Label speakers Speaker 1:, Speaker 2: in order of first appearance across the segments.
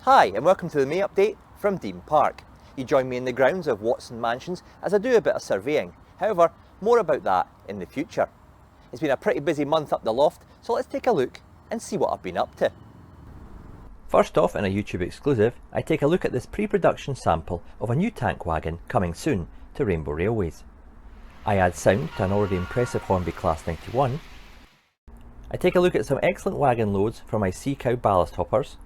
Speaker 1: Hi and welcome to the May update from Dean Park. You join me in the grounds of Watson Mansions as I do a bit of surveying. However, more about that in the future. It's been a pretty busy month up the loft, so let's take a look and see what I've been up to. First off, in a YouTube exclusive, I take a look at this pre-production sample of a new tank wagon coming soon to Rainbow Railways. I add sound to an already impressive Hornby Class 91. I take a look at some excellent wagon loads for my Seacow ballast hoppers.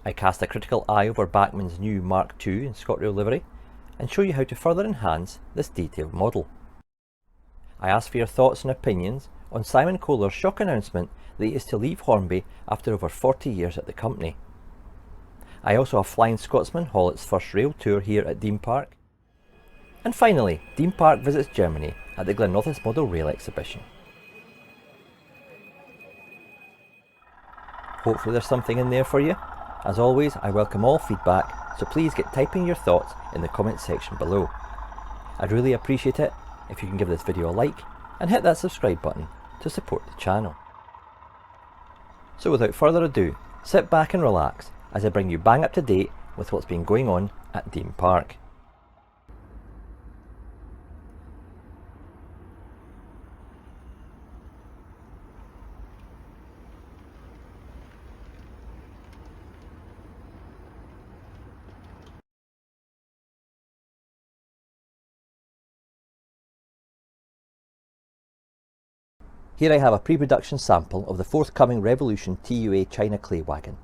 Speaker 1: I cast a critical eye over Bachmann's new Mark II in ScotRail livery and show you how to further enhance this detailed model. I ask for your thoughts and opinions on Simon Kohler's shock announcement that he is to leave Hornby after over 40 years at the company. I also have Flying Scotsman haul its first rail tour here at Dean Park. And finally, Dean Park visits Germany at the Glenorths Model Rail exhibition. Hopefully there's something in there for you. As always, I welcome all feedback, so please get typing your thoughts in the comment section below. I'd really appreciate it if you can give this video a like and hit that subscribe button to support the channel. So without further ado, sit back and relax as I bring you bang up to date with what's been going on at Dean Park. Here I have a pre-production sample of the forthcoming Revolution TUA China clay wagon.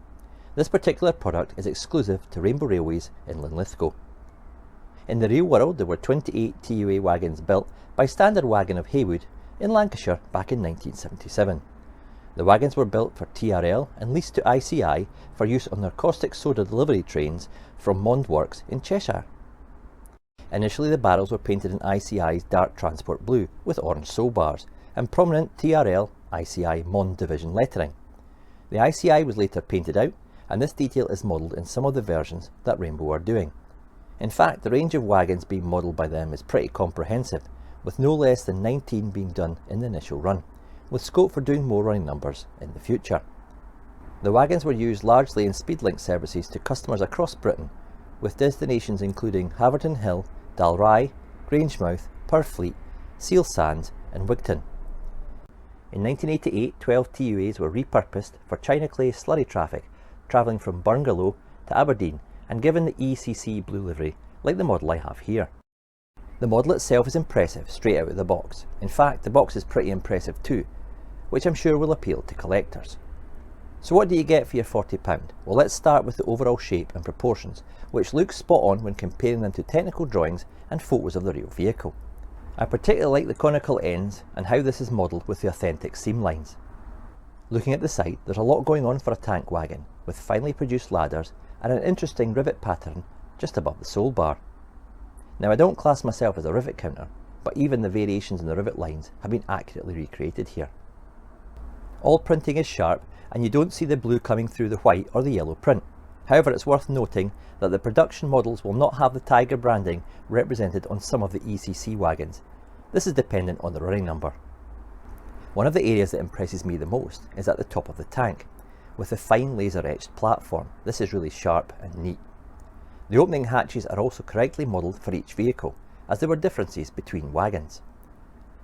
Speaker 1: This particular product is exclusive to Rainbow Railways in Linlithgow. In the real world there were 28 TUA wagons built by Standard Wagon of Haywood in Lancashire back in 1977. The wagons were built for TRL and leased to ICI for use on their caustic soda delivery trains from Mond Works in Cheshire. Initially the barrels were painted in ICI's dark transport blue with orange sole bars and prominent TRL ICI Mond division lettering. The ICI was later painted out, and this detail is modelled in some of the versions that Rainbow are doing. In fact, the range of wagons being modelled by them is pretty comprehensive, with no less than 19 being done in the initial run, with scope for doing more running numbers in the future. The wagons were used largely in Speedlink services to customers across Britain, with destinations including Haverton Hill, Dalry, Grangemouth, Purfleet, Seal Sands and Wigton. In 1988, 12 TUAs were repurposed for China clay slurry traffic, travelling from Bungalow to Aberdeen and given the ECC blue livery, like the model I have here. The model itself is impressive straight out of the box. In fact, the box is pretty impressive too, which I'm sure will appeal to collectors. So what do you get for your £40? Well, let's start with the overall shape and proportions, which look spot on when comparing them to technical drawings and photos of the real vehicle. I particularly like the conical ends and how this is modelled with the authentic seam lines. Looking at the side, there's a lot going on for a tank wagon, with finely produced ladders and an interesting rivet pattern just above the sole bar. Now I don't class myself as a rivet counter, but even the variations in the rivet lines have been accurately recreated here. All printing is sharp and you don't see the blue coming through the white or the yellow print. However, it's worth noting that the production models will not have the Tiger branding represented on some of the ECC wagons. This is dependent on the running number. One of the areas that impresses me the most is at the top of the tank, with the fine laser etched platform. This is really sharp and neat. The opening hatches are also correctly modelled for each vehicle, as there were differences between wagons.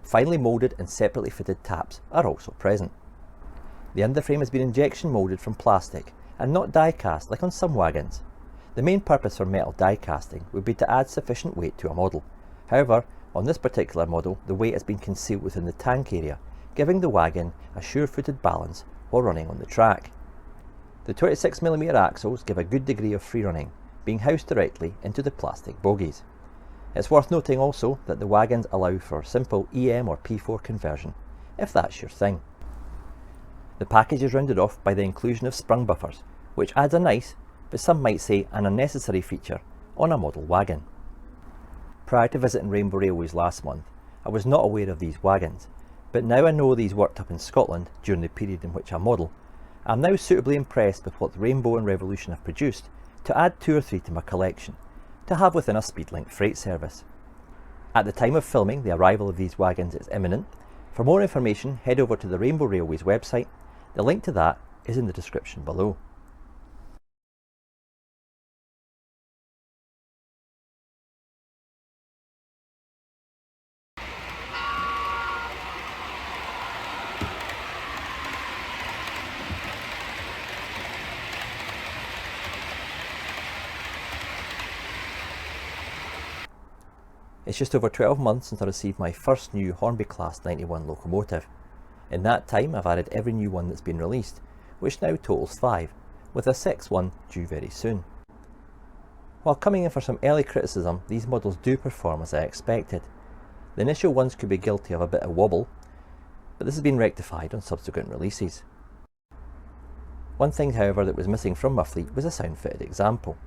Speaker 1: Finely moulded and separately fitted taps are also present. The underframe has been injection moulded from plastic and not die cast like on some wagons. The main purpose for metal die casting would be to add sufficient weight to a model. However, on this particular model, the weight has been concealed within the tank area, giving the wagon a sure-footed balance while running on the track. The 26mm axles give a good degree of free running, being housed directly into the plastic bogies. It's worth noting also that the wagons allow for simple EM or P4 conversion, if that's your thing. The package is rounded off by the inclusion of sprung buffers, which adds a nice, but some might say an unnecessary feature, on a model wagon. Prior to visiting Rainbow Railways last month, I was not aware of these wagons, but now I know these worked up in Scotland during the period in which I model. I'm now suitably impressed with what Rainbow and Revolution have produced to add 2 or 3 to my collection, to have within a Speedlink freight service. At the time of filming, the arrival of these wagons is imminent. For more information, head over to the Rainbow Railways website. The link to that is in the description below. It's just over 12 months since I received my first new Hornby Class 91 locomotive. In that time I've added every new one that's been released, which now totals 5, with a 6th one due very soon. While coming in for some early criticism, these models do perform as I expected. The initial ones could be guilty of a bit of wobble, but this has been rectified on subsequent releases. One thing, however, that was missing from my fleet was a sound-fitted example.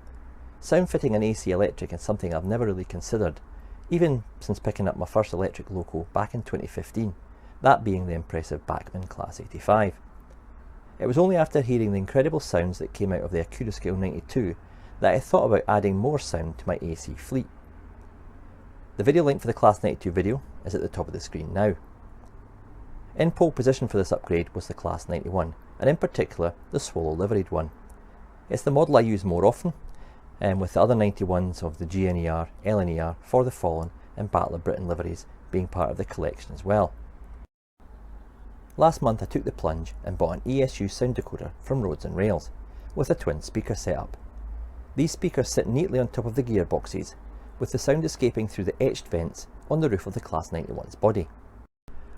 Speaker 1: Sound fitting an AC electric is something I've never really considered, even since picking up my first electric loco back in 2015, that being the impressive Bachmann Class 85. It was only after hearing the incredible sounds that came out of the Acuroscale 92 that I thought about adding more sound to my AC fleet. The video link for the Class 92 video is at the top of the screen now. In pole position for this upgrade was the Class 91, and in particular the Swallow liveried one. It's the model I use more often, with the other 91s of the GNER, LNER, For the Fallen and Battle of Britain liveries being part of the collection as well. Last month I took the plunge and bought an ESU sound decoder from Roads and Rails, with a twin speaker setup. These speakers sit neatly on top of the gearboxes, with the sound escaping through the etched vents on the roof of the Class 91's body.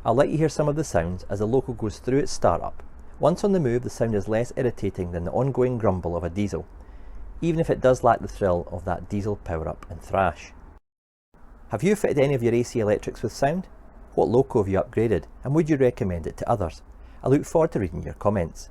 Speaker 1: I'll let you hear some of the sounds as the loco goes through its startup. Once on the move, the sound is less irritating than the ongoing grumble of a diesel, even if it does lack the thrill of that diesel power-up and thrash. Have you fitted any of your AC electrics with sound? What loco have you upgraded, and would you recommend it to others? I look forward to reading your comments.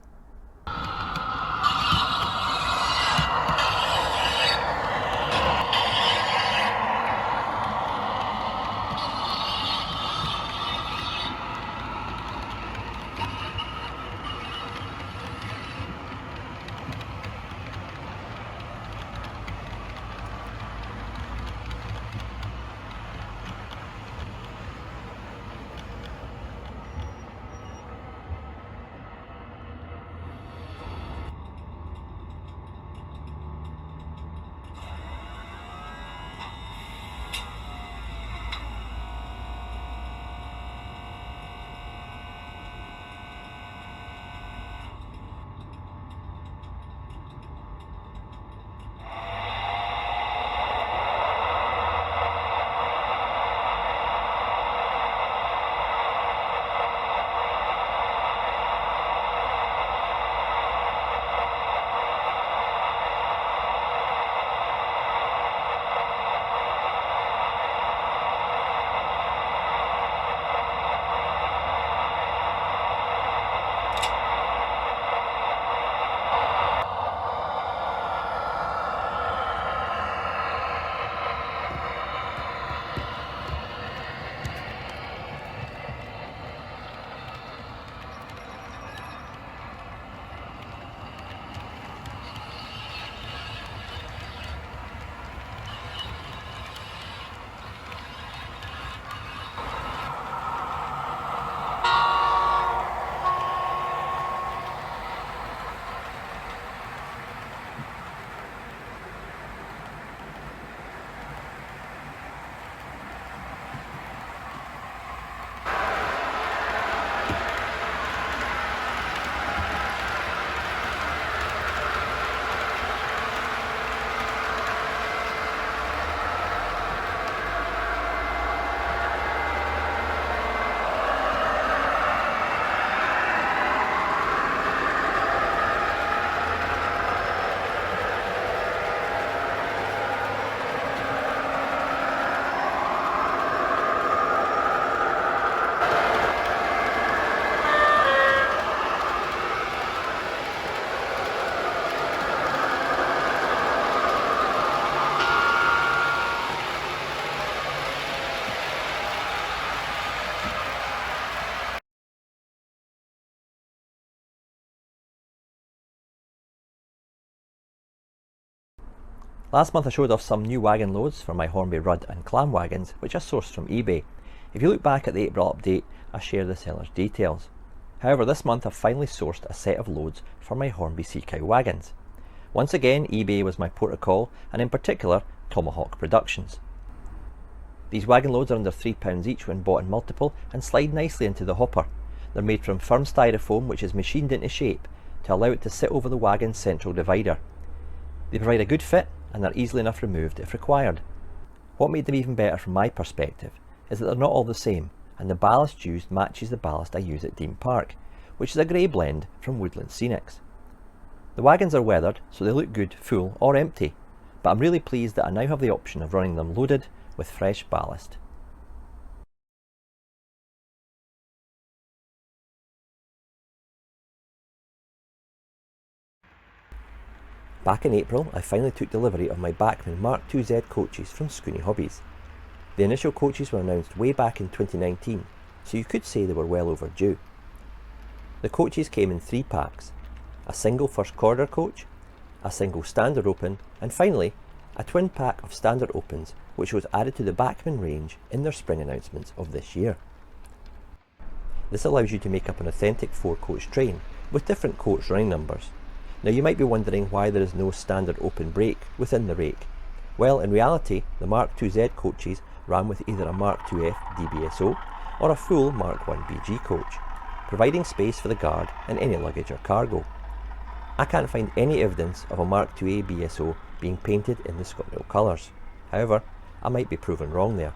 Speaker 1: Last month I showed off some new wagon loads for my Hornby Rudd and Clam wagons, which I sourced from eBay. If you look back at the April update, I share the seller's details. However, this month I've finally sourced a set of loads for my Hornby Seacow wagons. Once again, eBay was my port of call, and in particular, Tomahawk Productions. These wagon loads are under £3 each when bought in multiple and slide nicely into the hopper. They're made from firm styrofoam which is machined into shape to allow it to sit over the wagon's central divider. They provide a good fit and are easily enough removed if required. What made them even better from my perspective is that they're not all the same, and the ballast used matches the ballast I use at Dean Park, which is a grey blend from Woodland Scenics. The wagons are weathered, so they look good full or empty, but I'm really pleased that I now have the option of running them loaded with fresh ballast. Back in April, I finally took delivery of my Bachmann Mark II coaches from Scooney Hobbies. The initial coaches were announced way back in 2019, so you could say they were well overdue. The coaches came in 3 packs, a single first corridor coach, a single standard open, and finally a twin pack of standard opens, which was added to the Bachmann range in their spring announcements of this year. This allows you to make up an authentic 4-coach train with different coach running numbers. Now you might be wondering why there is no standard open brake within the rake. Well, in reality, the Mark II coaches ran with either a Mark IIF DBSO or a full Mark I BG coach, providing space for the guard and any luggage or cargo. I can't find any evidence of a Mark IIA BSO being painted in the ScotRail colours. However, I might be proven wrong there.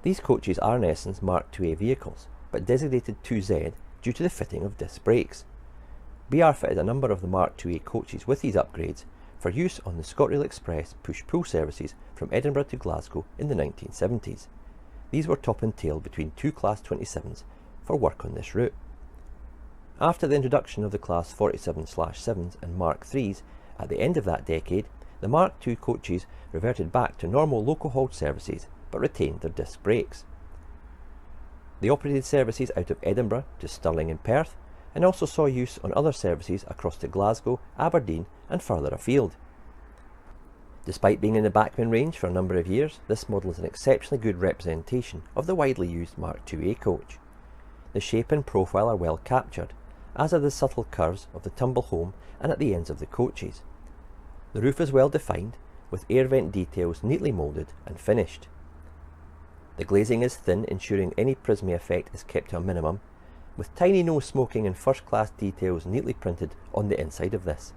Speaker 1: These coaches are in essence Mark IIA vehicles, but designated 2Z due to the fitting of disc brakes. BR fitted a number of the Mark IIA coaches with these upgrades for use on the ScotRail Express push-pull services from Edinburgh to Glasgow in the 1970s. These were top and tail between 2 Class 27s for work on this route. After the introduction of the Class 47/7s and Mark IIIs at the end of that decade, the Mark II coaches reverted back to normal local hauled services but retained their disc brakes. They operated services out of Edinburgh to Stirling and Perth, and also saw use on other services across to Glasgow, Aberdeen and further afield. Despite being in the Bachmann range for a number of years, this model is an exceptionally good representation of the widely used Mark IIA coach. The shape and profile are well captured, as are the subtle curves of the tumble home and at the ends of the coaches. The roof is well defined, with air vent details neatly moulded and finished. The glazing is thin, ensuring any prismy effect is kept to a minimum, with tiny no smoking and first class details neatly printed on the inside of this.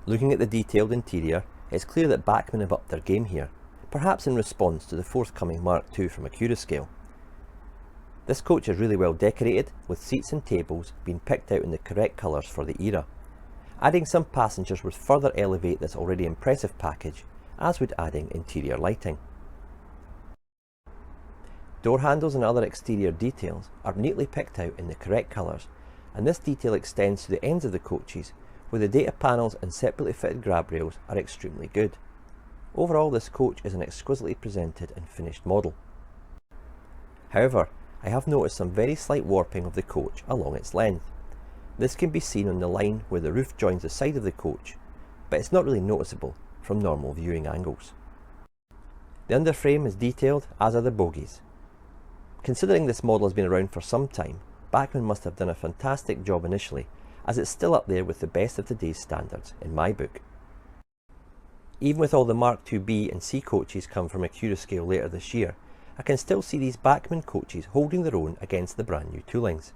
Speaker 1: Looking at the detailed interior, it's clear that Bachmann have upped their game here, perhaps in response to the forthcoming Mark II from Accurascale. This coach is really well decorated, with seats and tables being picked out in the correct colours for the era. Adding some passengers would further elevate this already impressive package, as would adding interior lighting. Door handles and other exterior details are neatly picked out in the correct colours, and this detail extends to the ends of the coaches, where the data panels and separately fitted grab rails are extremely good. Overall, this coach is an exquisitely presented and finished model. However, I have noticed some very slight warping of the coach along its length. This can be seen on the line where the roof joins the side of the coach, but it's not really noticeable from normal viewing angles. The underframe is detailed, as are the bogies. Considering this model has been around for some time, Bachmann must have done a fantastic job initially, as it's still up there with the best of today's standards in my book. Even with all the Mark IIB and C coaches come from Accurascale later this year, I can still see these Bachmann coaches holding their own against the brand new toolings.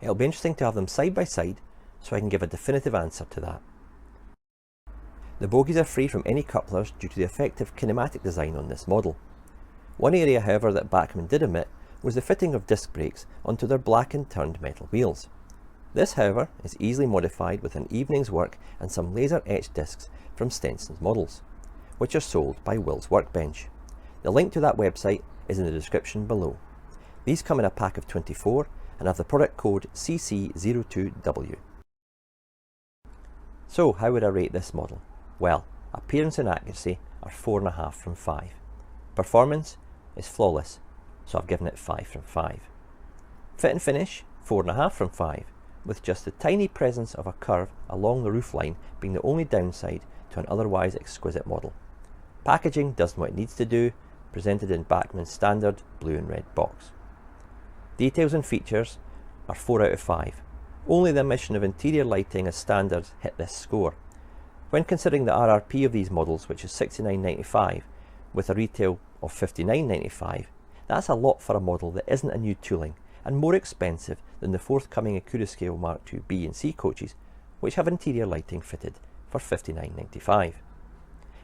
Speaker 1: It'll be interesting to have them side by side so I can give a definitive answer to that. The bogies are free from any couplers due to the effective kinematic design on this model. One area, however, that Bachmann did omit was the fitting of disc brakes onto their blackened turned metal wheels. This, however, is easily modified with an evening's work and some laser etched discs from Stenson's models, which are sold by Will's Workbench. The link to that website is in the description below. These come in a pack of 24 and have the product code CC02W. So how would I rate this model? Well, appearance and accuracy are 4.5 from 5. Performance is flawless, so I've given it 5 from 5. Fit and finish, 4.5 from 5, with just the tiny presence of a curve along the roofline being the only downside to an otherwise exquisite model. Packaging does what it needs to do, presented in Bachmann's standard blue and red box. Details and features are 4 out of 5. Only the omission of interior lighting as standards hit this score. When considering the RRP of these models, which is $69.95, with a retail of $59.95, that's a lot for a model that isn't a new tooling and more expensive than the forthcoming Accurascale Mark IIB and C coaches, which have interior lighting fitted for $59.95.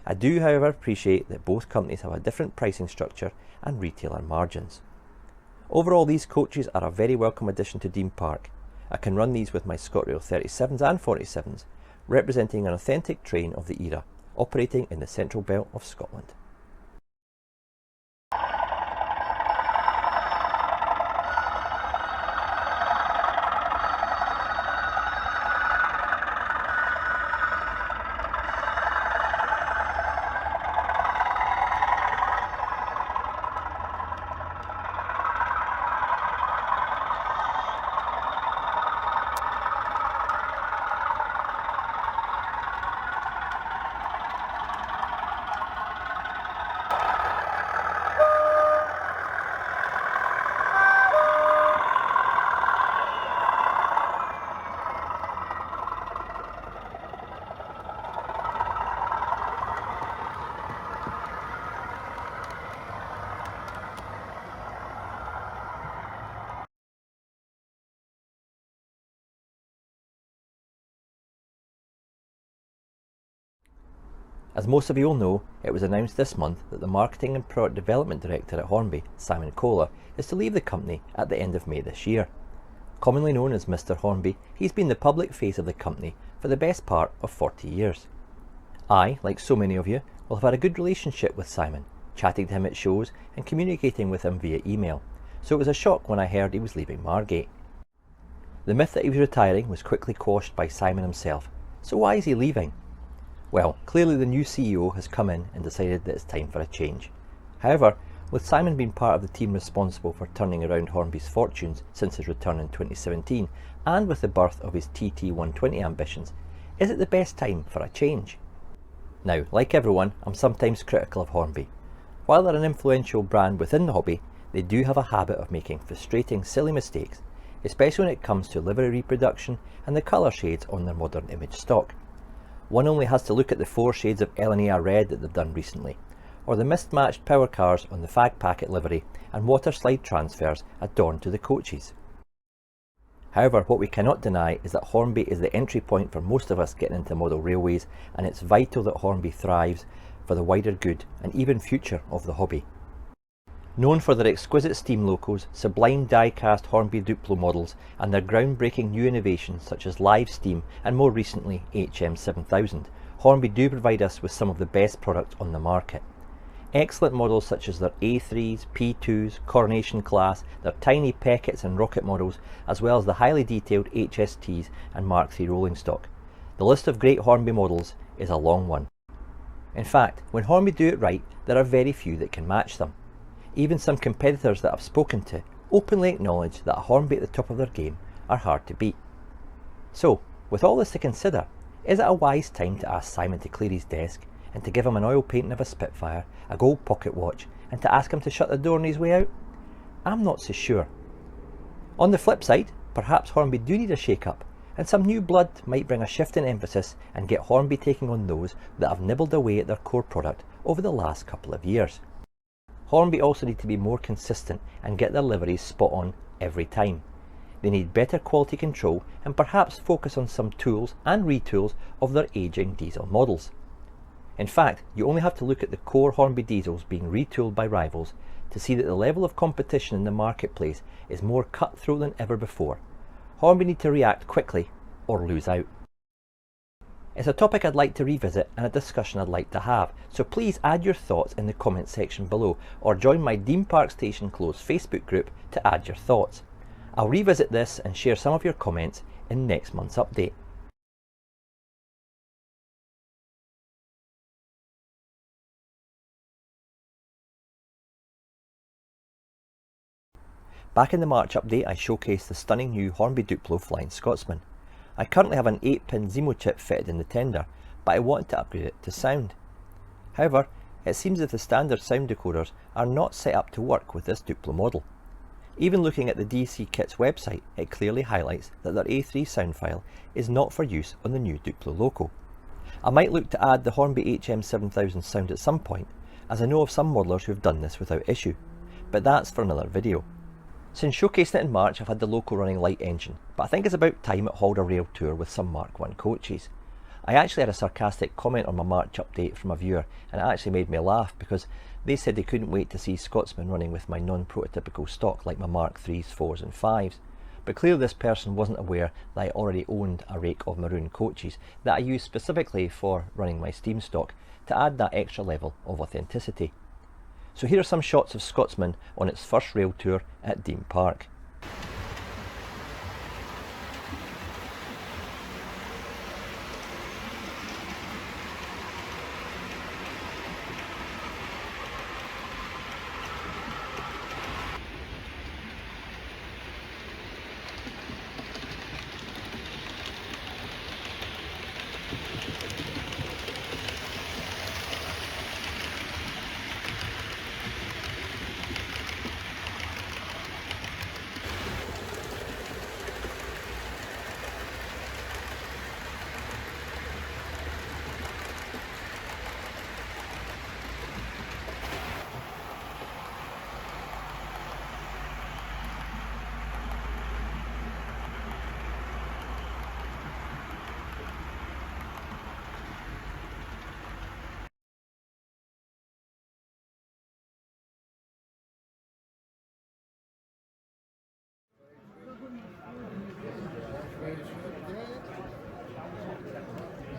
Speaker 1: I do however appreciate that both companies have a different pricing structure and retailer margins. Overall, these coaches are a very welcome addition to Dean Park. I can run these with my ScotRail 37s and 47s, representing an authentic train of the era, operating in the central belt of Scotland. As most of you will know, it was announced this month that the Marketing and Product Development Director at Hornby, Simon Kohler, is to leave the company at the end of May this year. Commonly known as Mr. Hornby, he's been the public face of the company for the best part of 40 years. I, like so many of you, will have had a good relationship with Simon, chatting to him at shows and communicating with him via email, so it was a shock when I heard he was leaving Margate. The myth that he was retiring was quickly quashed by Simon himself, so why is he leaving? Well, clearly the new CEO has come in and decided that it's time for a change. However, with Simon being part of the team responsible for turning around Hornby's fortunes since his return in 2017, and with the birth of his TT120 ambitions, is it the best time for a change? Now, like everyone, I'm sometimes critical of Hornby. While they're an influential brand within the hobby, they do have a habit of making frustrating, silly mistakes, especially when it comes to livery reproduction and the colour shades on their modern image stock. One only has to look at the 4 shades of LNAR red that they've done recently, or the mismatched power cars on the fag packet livery and water slide transfers adorned to the coaches. However, what we cannot deny is that Hornby is the entry point for most of us getting into model railways, and it's vital that Hornby thrives for the wider good and even future of the hobby. Known for their exquisite steam locos, sublime die-cast Hornby Duplo models and their groundbreaking new innovations such as live steam and more recently HM7000, Hornby do provide us with some of the best products on the market. Excellent models such as their A3s, P2s, Coronation Class, their tiny Peckets and Rocket models, as well as the highly detailed HSTs and Mark III rolling stock. The list of great Hornby models is a long one. In fact, when Hornby do it right, there are very few that can match them. Even some competitors that I've spoken to openly acknowledge that a Hornby at the top of their game are hard to beat. So, with all this to consider, is it a wise time to ask Simon to clear his desk and to give him an oil painting of a Spitfire, a gold pocket watch, and to ask him to shut the door on his way out? I'm not so sure. On the flip side, perhaps Hornby do need a shake-up, and some new blood might bring a shift in emphasis and get Hornby taking on those that have nibbled away at their core product over the last couple of years. Hornby also need to be more consistent and get their liveries spot on every time. They need better quality control and perhaps focus on some tools and retools of their ageing diesel models. In fact, you only have to look at the core Hornby diesels being retooled by rivals to see that the level of competition in the marketplace is more cutthroat than ever before. Hornby need to react quickly or lose out. It's a topic I'd like to revisit and a discussion I'd like to have, so please add your thoughts in the comment section below or join my Dean Park Station Close Facebook group to add your thoughts. I'll revisit this and share some of your comments in next month's update. Back in the March update, I showcased the stunning new Hornby Duplo Flying Scotsman. I currently have an 8-pin Zemo chip fitted in the tender, but I wanted to upgrade it to sound. However, it seems that the standard sound decoders are not set up to work with this Duplo model. Even looking at the DC Kit's website, it clearly highlights that their A3 sound file is not for use on the new Duplo loco. I might look to add the Hornby HM7000 sound at some point, as I know of some modelers who have done this without issue, but that's for another video. Since showcasing it in March, I've had the loco running light engine, but I think it's about time it hauled a rail tour with some Mark I coaches. I actually had a sarcastic comment on my March update from a viewer, and it actually made me laugh because they said they couldn't wait to see Scotsman running with my non-prototypical stock like my Mark 3s, 4s and 5s. But clearly this person wasn't aware that I already owned a rake of maroon coaches that I used specifically for running my steam stock to add that extra level of authenticity. So here are some shots of Scotsman on its first rail tour at Dean Park.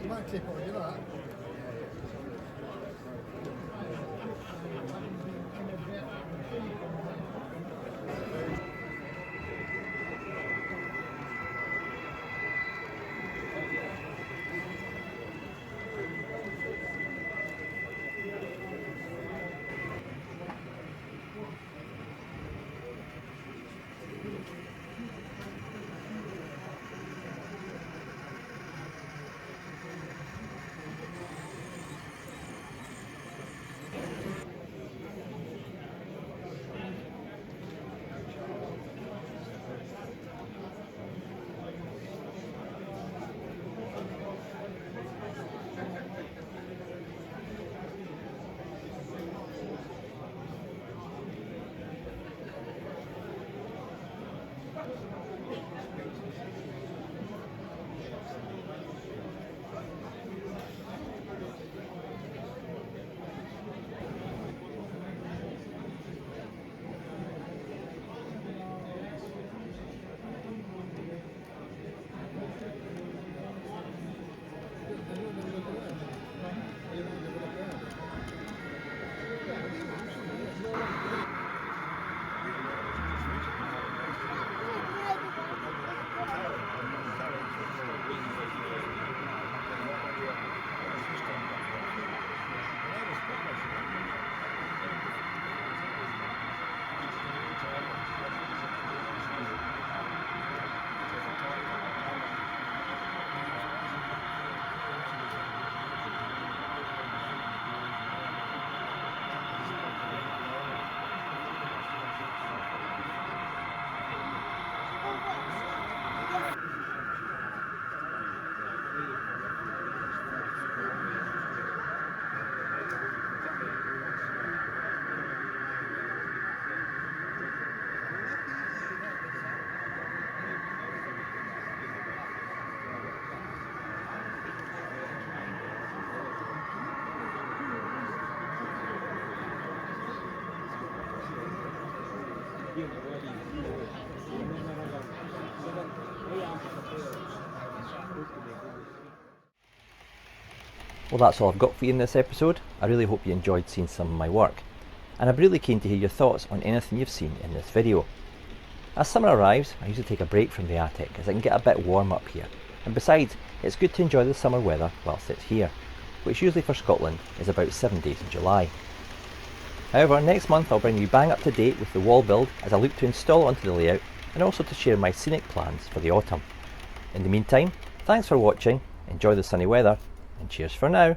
Speaker 2: You might clip on, you know.
Speaker 1: Well, that's all I've got for you in this episode. I really hope you enjoyed seeing some of my work, and I'm really keen to hear your thoughts on anything you've seen in this video. As summer arrives, I usually take a break from the attic as I can get a bit warm up here, and besides, it's good to enjoy the summer weather whilst it's here, which usually for Scotland is about 7 days in July. However, next month I'll bring you bang up to date with the wall build as I look to install onto the layout and also to share my scenic plans for the autumn. In the meantime, thanks for watching, enjoy the sunny weather, and cheers for now.